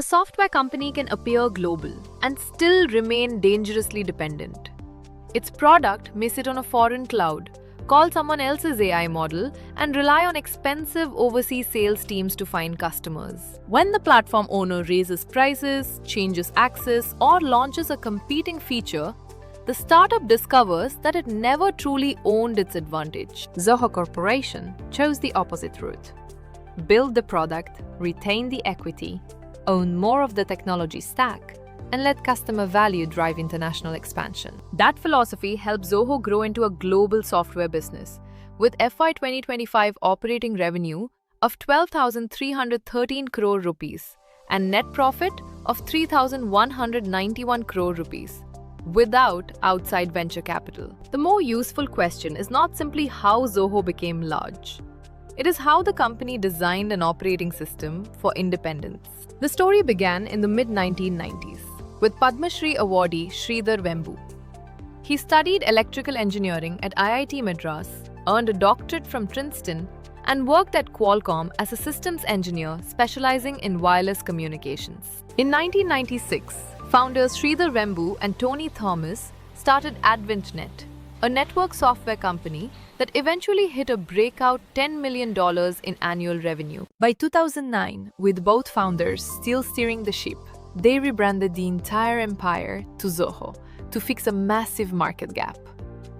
A software company can appear global and still remain dangerously dependent. Its product may sit on a foreign cloud, call someone else's AI model, and rely on expensive overseas sales teams to find customers. When the platform owner raises prices, changes access, or launches a competing feature, the startup discovers that it never truly owned its advantage. Zoho Corporation chose the opposite route. Build the product, retain the equity, own more of the technology stack, and let customer value drive international expansion. That philosophy helped Zoho grow into a global software business, with FY 2025 operating revenue of 12,313 crore rupees and net profit of 3,191 crore rupees, without outside venture capital. The more useful question is not simply how Zoho became large. It is how the company designed an operating system for independence. The story began in the mid-1990s with Padma Shri awardee Sridhar Vembu. He studied electrical engineering at IIT Madras, earned a doctorate from Princeton, and worked at Qualcomm as a systems engineer specializing in wireless communications. In 1996, founders Sridhar Vembu and Tony Thomas started AdventNet, a network software company that eventually hit a breakout $10 million in annual revenue. By 2009, with both founders still steering the ship, they rebranded the entire empire to Zoho to fix a massive market gap.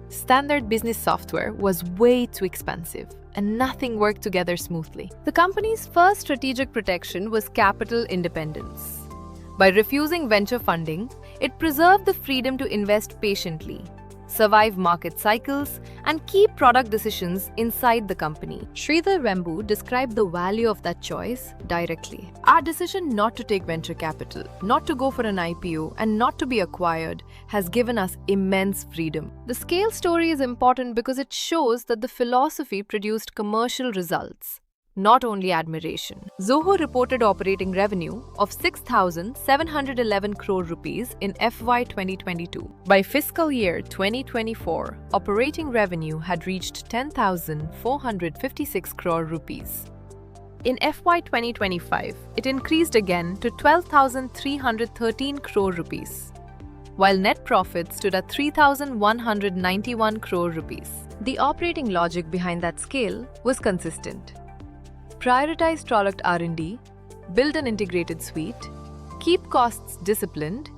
Standard business software was way too expensive, and nothing worked together smoothly. The company's first strategic protection was capital independence. By refusing venture funding, it preserved the freedom to invest patiently, survive market cycles, and keep product decisions inside the company. Sridhar Vembu described the value of that choice directly. Our decision not to take venture capital, not to go for an IPO, and not to be acquired has given us immense freedom. The scale story is important because it shows that the philosophy produced commercial results, not only admiration. Zoho reported operating revenue of 6,711 crore rupees in FY 2022. By fiscal year 2024, operating revenue had reached 10,456 crore rupees. In FY 2025, it increased again to 12,313 crore rupees, while net profit stood at 3,191 crore rupees. The operating logic behind that scale was consistent. Prioritize product R&D, build an integrated suite, keep costs disciplined,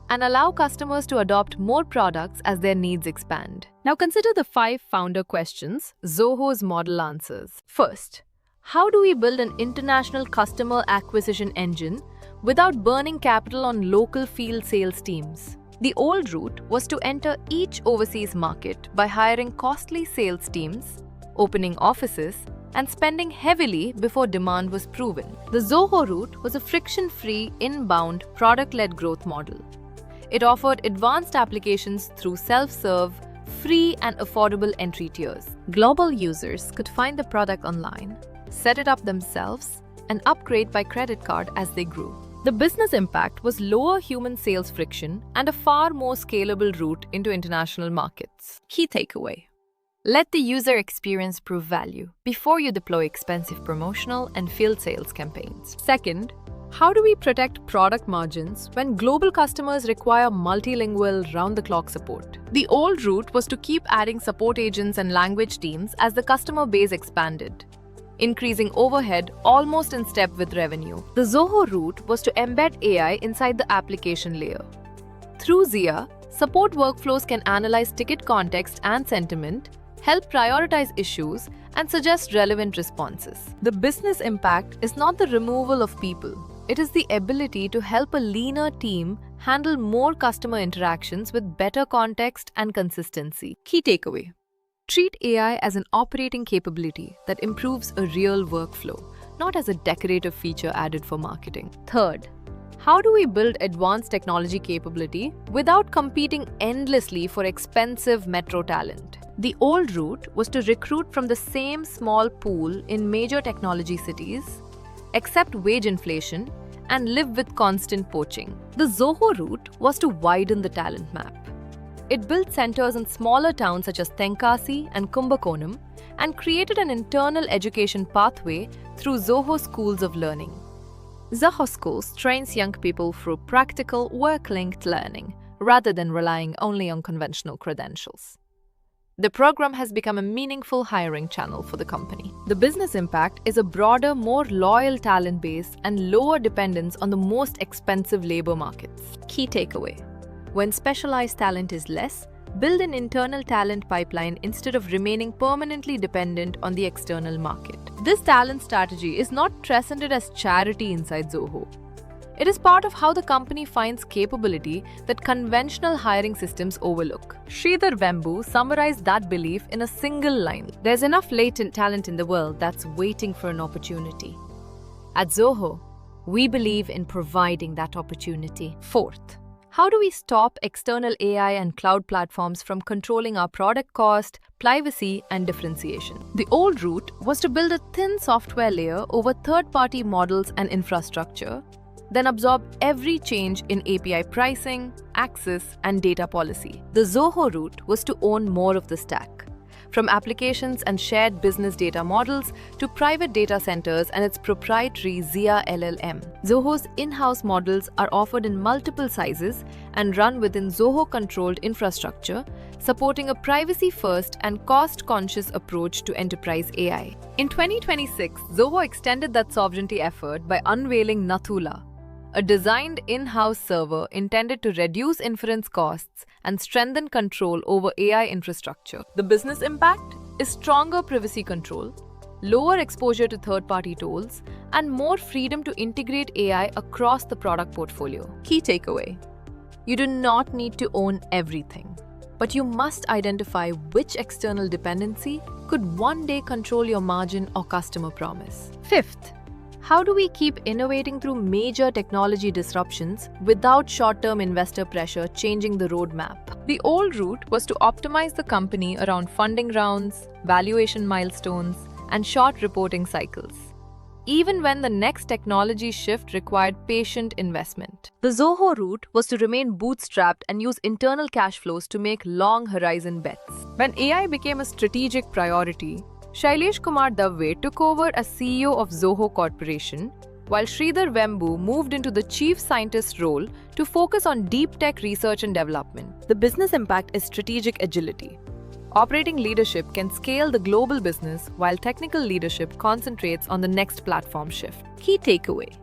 and allow customers to adopt more products as their needs expand. Now consider the 5 founder questions Zoho's model answers. First, how do we build an international customer acquisition engine without burning capital on local field sales teams? The old route was to enter each overseas market by hiring costly sales teams, opening offices, and spending heavily before demand was proven. The Zoho route was a friction-free, inbound, product-led growth model. It offered advanced applications through self-serve, free and affordable entry tiers. Global users could find the product online, set it up themselves, and upgrade by credit card as they grew. The business impact was lower human sales friction and a far more scalable route into international markets. Key takeaway: let the user experience prove value before you deploy expensive promotional and field sales campaigns. Second, how do we protect product margins when global customers require multilingual, round-the-clock support? The old route was to keep adding support agents and language teams as the customer base expanded, increasing overhead almost in step with revenue. The Zoho route was to embed AI inside the application layer. Through Zia, support workflows can analyze ticket context and sentiment, help prioritize issues, and suggest relevant responses. The business impact is not the removal of people. It is the ability to help a leaner team handle more customer interactions with better context and consistency. Key takeaway: treat AI as an operating capability that improves a real workflow, not as a decorative feature added for marketing. Third, how do we build advanced technology capability without competing endlessly for expensive metro talent? The old route was to recruit from the same small pool in major technology cities, accept wage inflation, and live with constant poaching. The Zoho route was to widen the talent map. It built centers in smaller towns such as Tenkasi and Kumbakonam and created an internal education pathway through Zoho Schools of Learning. Zoho Schools trains young people through practical, work-linked learning, rather than relying only on conventional credentials. The program has become a meaningful hiring channel for the company. The business impact is a broader, more loyal talent base and lower dependence on the most expensive labor markets. Key takeaway: when specialized talent is less, build an internal talent pipeline instead of remaining permanently dependent on the external market. This talent strategy is not presented as charity inside Zoho. It is part of how the company finds capability that conventional hiring systems overlook. Sridhar Vembu summarized that belief in a single line: there's enough latent talent in the world that's waiting for an opportunity. At Zoho, we believe in providing that opportunity. Fourth, how do we stop external AI and cloud platforms from controlling our product cost, privacy, and differentiation? The old route was to build a thin software layer over third-party models and infrastructure, then absorb every change in API pricing, access, and data policy. The Zoho route was to own more of the stack, from applications and shared business data models to private data centers and its proprietary Zia LLM. Zoho's in-house models are offered in multiple sizes and run within Zoho-controlled infrastructure, supporting a privacy-first and cost-conscious approach to enterprise AI. In 2026, Zoho extended that sovereignty effort by unveiling Nathula, a designed in-house server intended to reduce inference costs and strengthen control over AI infrastructure. The business impact is stronger privacy control, lower exposure to third-party tools, and more freedom to integrate AI across the product portfolio. Key takeaway: you do not need to own everything, but you must identify which external dependency could one day control your margin or customer promise. Fifth, how do we keep innovating through major technology disruptions without short-term investor pressure changing the roadmap? The old route was to optimize the company around funding rounds, valuation milestones, and short reporting cycles, even when the next technology shift required patient investment. The Zoho route was to remain bootstrapped and use internal cash flows to make long-horizon bets. When AI became a strategic priority, Shailesh Kumar Davve took over as CEO of Zoho Corporation, while Sridhar Vembu moved into the chief scientist role to focus on deep tech research and development. The business impact is strategic agility. Operating leadership can scale the global business while technical leadership concentrates on the next platform shift. Key takeaway: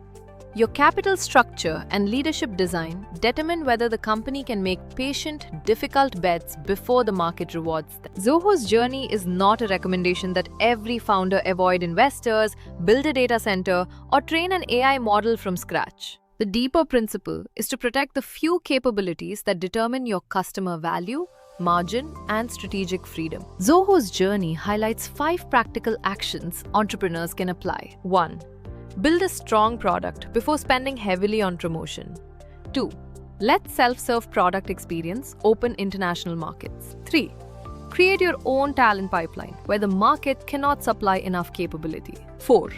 your capital structure and leadership design determine whether the company can make patient, difficult bets before the market rewards them. Zoho's journey is not a recommendation that every founder avoid investors, build a data center, or train an AI model from scratch. The deeper principle is to protect the few capabilities that determine your customer value, margin, and strategic freedom. Zoho's journey highlights 5 practical actions entrepreneurs can apply. 1. Build a strong product before spending heavily on promotion. 2. Let self-serve product experience open international markets. 3. Create your own talent pipeline where the market cannot supply enough capability. 4.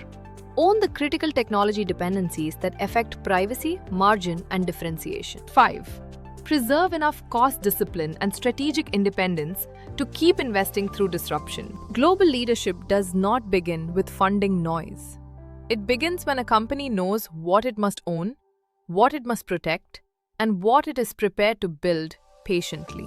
Own the critical technology dependencies that affect privacy, margin, and differentiation. 5. Preserve enough cost discipline and strategic independence to keep investing through disruption. Global leadership does not begin with funding noise. It begins when a company knows what it must own, what it must protect, and what it is prepared to build patiently.